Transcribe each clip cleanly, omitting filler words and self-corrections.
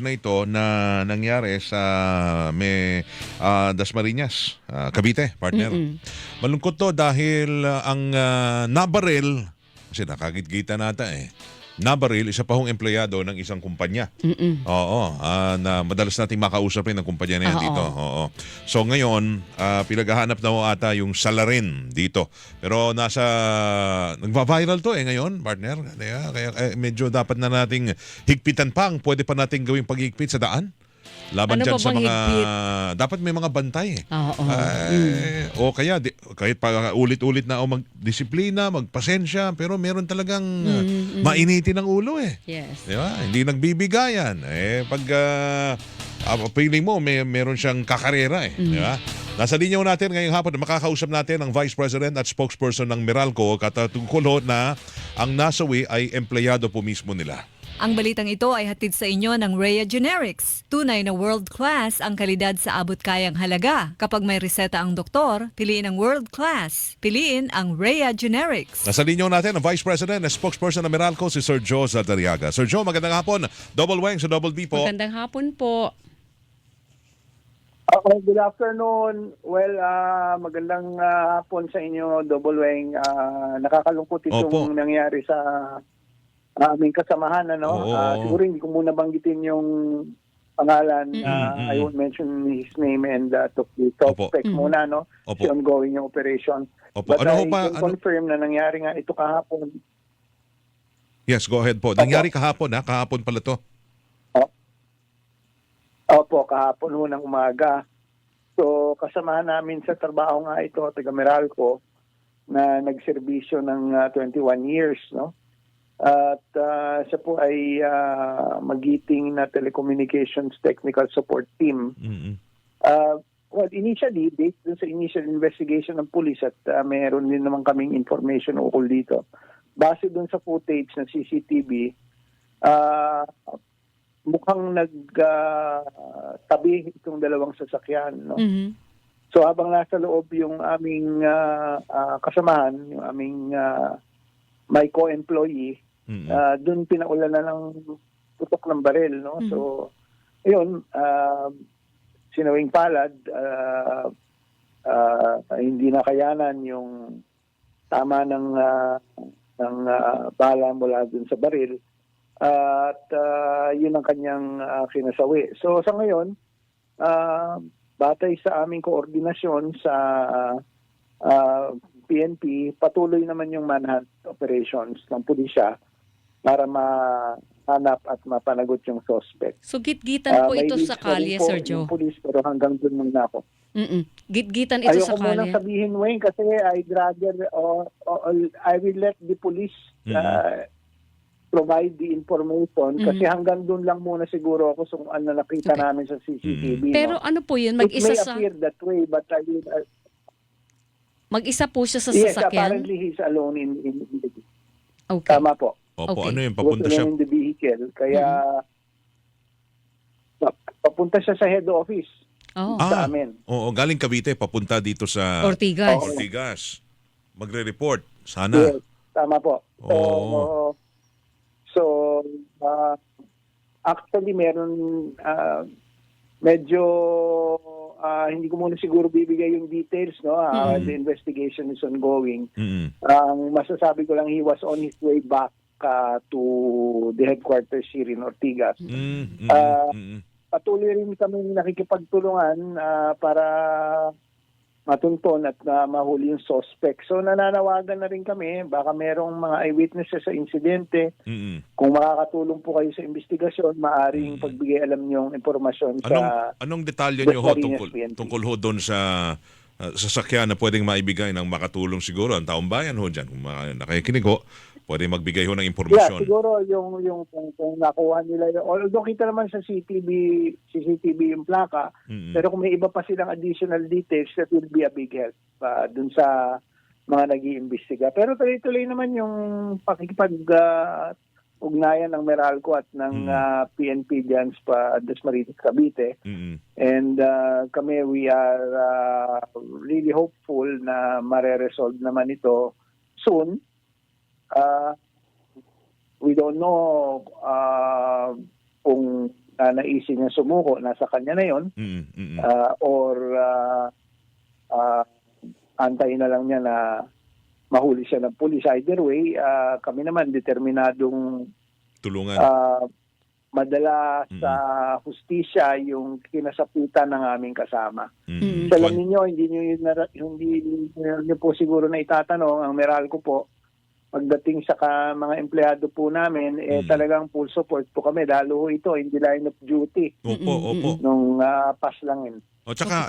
na ito na nangyari sa Dasmariñas, Cavite, partner. Malungkot to dahil ang nabaril, kasi nakagitgita nata nabaril, isa pa hong empleyado ng isang kumpanya. Oo, na madalas nating makausap rin ng kumpanya na yan dito. Oo. So ngayon, pinaghahanap na ho ata yung salarin dito. Pero nagva-viral to ngayon, partner. Kaya medyo dapat na nating higpitan pa ang pwede pa nating gawing paghigpit sa daan. Laban Ano dyan pa sa bang mga higpit? dapat may mga bantay Oo. o kaya kahit pa ulit-ulit na o magdisiplina, magpasensya, pero meron talagang mainitin ang ulo Yes. Di ba? Hindi nagbibigayan. Pag feeling mo meron siyang kakarera di ba? Nasa linya natin ngayong hapon, makakausap natin ang Vice President at Spokesperson ng Meralco katungkol na ang nasawi ay empleyado po mismo nila. Ang balitang ito ay hatid sa inyo ng Rhea Generics. Tunay na world-class ang kalidad sa abot-kayang halaga. Kapag may reseta ang doktor, piliin ang world-class. Piliin ang Rhea Generics. Nasa linya natin ang Vice President at Spokesperson ng Meralco, si Sir Joe Zaldariaga. Sir Joe, magandang hapon. Double Wang sa Double B po. Magandang hapon po. Okay, good afternoon. Well, magandang hapon sa inyo, Double Wang. Nakakalungkot itong nangyari sa aming kasamahan. Siguro hindi ko muna banggitin yung pangalan. I won't mention his name and to suspect muna, Opo. Si ongoing yung operation. Opo. But I can confirm na nangyari nga ito kahapon. Yes, go ahead po. Nangyari kahapon kahapon pala to. Opo, kahapon ho ng umaga. So, kasamahan namin sa trabaho nga ito, taga Meralco, na nagserbisyo ng 21 years, At siya po ay magiting na telecommunications technical support team. Well, initially, based dun sa initial investigation ng police at mayroon din naman kaming information ukol dito. Base dun sa footage ng CCTV, mukhang nagtabi itong dalawang sasakyan. So habang nasa loob yung aming kasamahan, yung aming my co-employee, doon pinaulan na ng putok ng baril. So, ayun, sinawing palad, hindi nakayanan yung tama ng bala mula doon sa baril. At yun ang kanyang kinasawi. So sa ngayon, batay sa aming koordinasyon sa PNP, patuloy naman yung manhunt operations ng pulisya para mahanap at mapanagot yung suspect. So gitgitan po ito sa kalye, Sir Joe? Yung pulis, pero hanggang doon muna ako. Gitgitan ito sa Ayoko kalye? munang sabihin, Wayne, kasi I will let the police provide the information kasi hanggang doon lang muna siguro ako kung ano nakita namin sa CCTV. Pero ano po yun? Mag-isa It may sa... appear that way, but I will... Mag-isa po siya sa Yes, sasakyan? apparently he's alone in the... Okay. Tama po. Opo, Okay. ano yun? He was Papunta siya. alone in the vehicle. Kaya papunta siya sa head office sa amin. Oo, galing Cavite, papunta dito sa Ortigas. Ortigas. Magre-report. Sana. Yes, tama po. So, actually meron medyo hindi ko muna siguro bibigay yung details, The investigation is ongoing. Ang masasabi ko lang, he was on his way back to the headquarters here in Ortigas. Patuloy rin kami nakikipagtulungan para matunton at mahuli yung suspect. So nananawagan na rin kami, baka merong mga eyewitnesses sa insidente. Kung makakatulong po kayo sa investigasyon, maaring pagbigay alam niyong impormasyon sa... Anong detalye niyo ho tungkol ho doon sa sasakyan na pwedeng maibigay ng makatulong siguro ang taong bayan ho dyan? Kung nakikinig ho, pwede magbigay ho ng impormasyon. Siguro yung kung nakuha nila, although kita naman sa CCTV yung plaka, pero kung may iba pa silang additional details, that will be a big help dun sa mga nag-iimbestiga. Pero tuloy-tuloy naman yung pakikipag-ugnayan ng Meralco at ng PNP dyan sa Dasmariñas, Cavite. And kami, we are really hopeful na mare-resolve naman ito soon. We don't know kung naisin niya sumuko, nasa kanya na yon, or antayin na lang niya na mahuli siya ng pulis. Either way, kami naman determinadong Tulungan. madala sa hustisya yung kinasapitan ng aming kasama. Mm. So, alam ninyo, hindi nyo po siguro na itatanong, ang Meralco po, pagdating sa mga empleyado po namin, talagang full support po kami. Lalo ito, hindi line of duty Opo. nung paslangin. O tsaka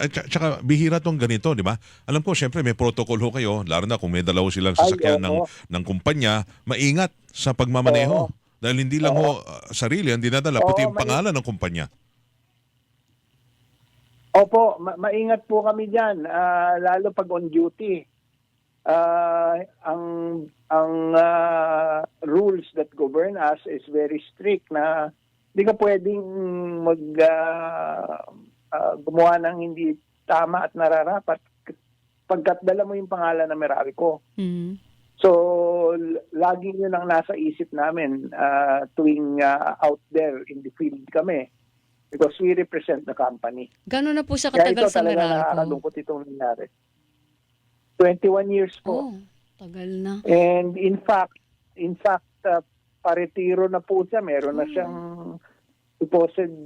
bihira tong ganito, di ba? Alam ko, syempre may protocol ho kayo, lalo na kung may dalaw silang sasakyan ng kumpanya, maingat sa pagmamaneho. Dahil hindi lang ho sarili ang dinadala, pati yung pangalan ng kumpanya. Opo, maingat po kami dyan, lalo pag on duty. Ang rules that govern us is very strict na hindi ka pwedeng gumawa ng hindi tama at nararapat pagkat dala mo yung pangalan ng Meralco. So, lagi yun ang nasa isip namin tuwing out there in the field kami because we represent the company. Gano'n na po siya Kaya katagal ito sa talaga Meralco? nakakalungkot itong nangyari. 21 years po. Oh, tagal na. And in fact, paretiro na po siya. Meron na siyang supposed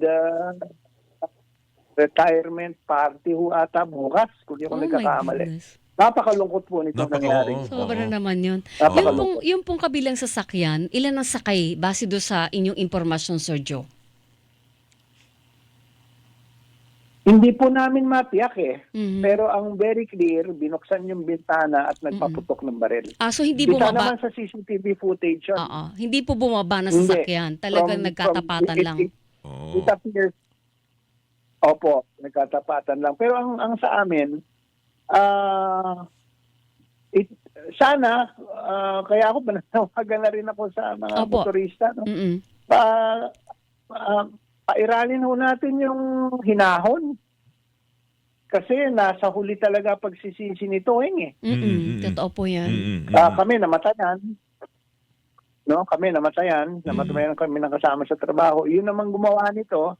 retirement party ho ata bukas, kung di ako nagkakamali. Goodness. Napakalungkot po nito nangyari. Sobra naman yun. Napakalungkot. Yung pong kabilang sasakyan, ilan ang sakay base do sa inyong impormasyon, Sir Joe? Hindi po namin matiyak Pero ang very clear, binuksan yung bintana at nagpaputok ng baril. So hindi Bisa bumaba? naman sa CCTV footage yun. Oo. Hindi po bumaba na sasakyan. Talagang nagkatapatan lang. It appears, opo, nagkatapatan lang. Pero ang sa amin, sana, kaya ako pananawagan na rin ako sa mga motorista. No? Pairalin ho natin yung hinahon. Kasi nasa huli talaga pagsisisi nito Totoo po yan. Kami namatayan. No, kami namatayan kami ng kasama sa trabaho. Yun namang gumawa nito,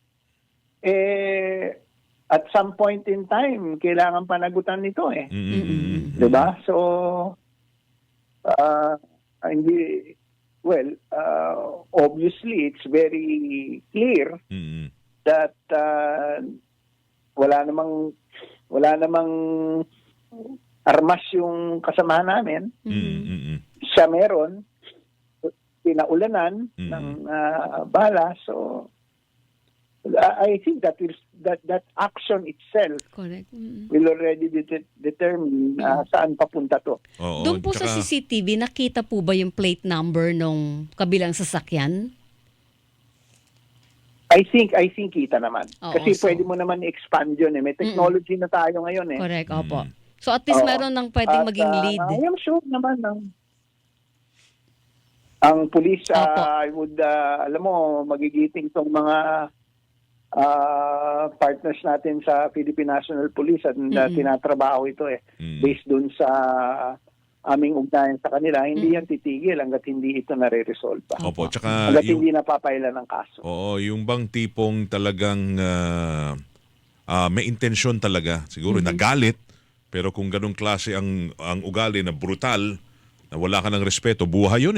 at some point in time, kailangan panagutan nito Diba? So, obviously, it's very clear that wala namang armas yung kasamahan namin. Siya meron, pinaulanan ng bala. So, I think that action itself will already determine saan papunta to. Doon po sa CCTV, nakita po ba yung plate number nung kabilang sasakyan? I think kita naman. Kasi pwede mo naman i-expand yun. May technology na tayo ngayon. Correct, opo. So at least meron ng pwedeng maging lead. I am sure naman ang police, I would, alam mo, magigiting itong mga partners natin sa Philippine National Police at tinatrabaho ito based dun sa aming ugnayan sa kanila, hindi yan titigil hanggat hindi ito nare-resolve pa. Opo, tsaka hanggat hindi napapailan ng kaso. Oo, yung bang tipong talagang may intensyon talaga, siguro nagalit, pero kung ganong klase ang ugali na brutal, na wala ka ng respeto, buhay yun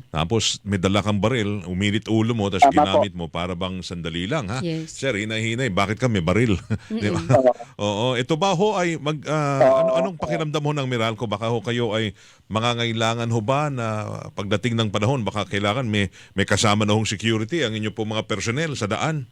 Tapos may dala kang baril, uminit ulo mo, tapos ginamit mo para bang sandali lang, ha? Yes. Sir, hinay-hinay, bakit ka may baril? Di ba? Oo, ito ba ho ay, anong pakiramdam ho ng Meralco? Baka ho kayo ay mangangailangan ho ba na pagdating ng panahon, baka kailangan may kasama na hong security ang inyo po mga personnel sa daan?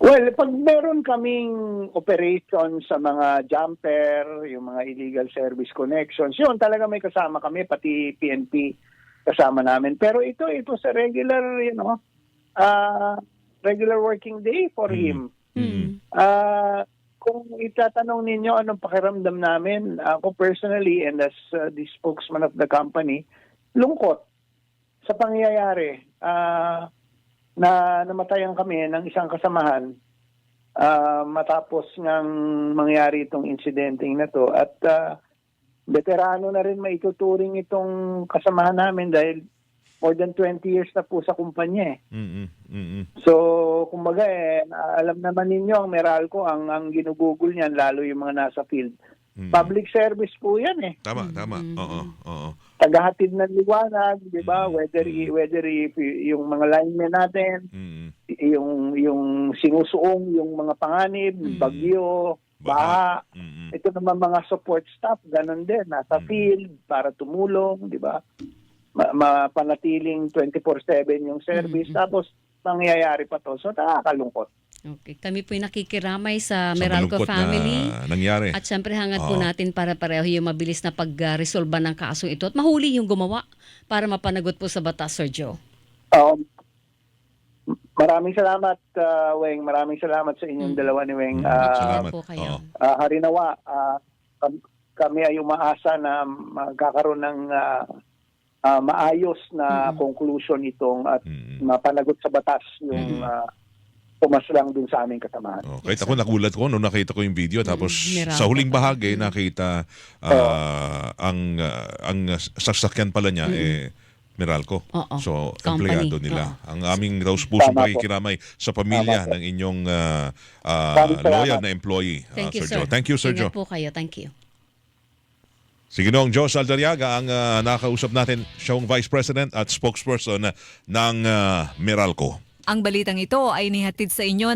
Well, pag meron kaming operation sa mga jumper, yung mga illegal service connections, yun talaga may kasama kami, pati PNP kasama namin. Pero ito sa regular, regular working day for him. Kung itatanong ninyo anong pakiramdam namin, ako personally and as the spokesman of the company, lungkot sa pangyayari. Na namatayan kami ng isang kasamahan matapos ngang mangyari itong insidenteng na to. At veterano na rin maituturing itong kasamahan namin dahil more than 20 years na po sa kumpanya eh. Mm-mm. Mm-mm. So, kumbaga alam naman ninyo ang Meralco, ang ginugugol niyan, lalo yung mga nasa field. Mm-mm. Public service po yan eh. Tama. Oo. Oo. Tagahatid ng liwanag, di ba? Whether yung mga linemen natin, Mm-mm. yung sinusuong, yung mga panganib, bagyo, baha. Mm-mm. Ito naman mga support staff, ganun din, nasa field para tumulong, di ba? Mapanatiling 24/7 yung service. Tapos, mangyayari pa to. So, nakakalungkot. Okay. Kami po yung nakikiramay sa Sa Meralco malungkot family. na nangyari. At syempre hangad po Oo. natin para pareho yung mabilis na pag-resolba ng kasong ito at mahuli yung gumawa para mapanagot po sa batas, Sir Joe. Maraming salamat, Weng. Maraming salamat sa inyong dalawa ni Weng. Salamat. po kayo. Oo. Harinawa, kami ay umaasa na magkakaroon ng maayos na conclusion itong at mapanagot sa batas yung pumaslang dun sa aming kasamahan. Oh, kahit ako nagulat ko nung nakita ko yung video tapos Meralco sa huling pala. bahagi nakita ang sasakyan pala niya Meralco. Oo. So Company. empleyado nila. Oo. Ang aming pusong Tama po. pakikiramay sa pamilya Tama po. ng inyong Maraming salamat. loyal na employee, Thank you, Sir sir. Joe. Thank you, Sir Ingat Joe. po kayo. Thank you. Si Ginoong Joe Saldariaga ang nakausap natin, siyang Vice President at spokesperson ng Meralco. Ang balitang ito ay nihatid sa inyo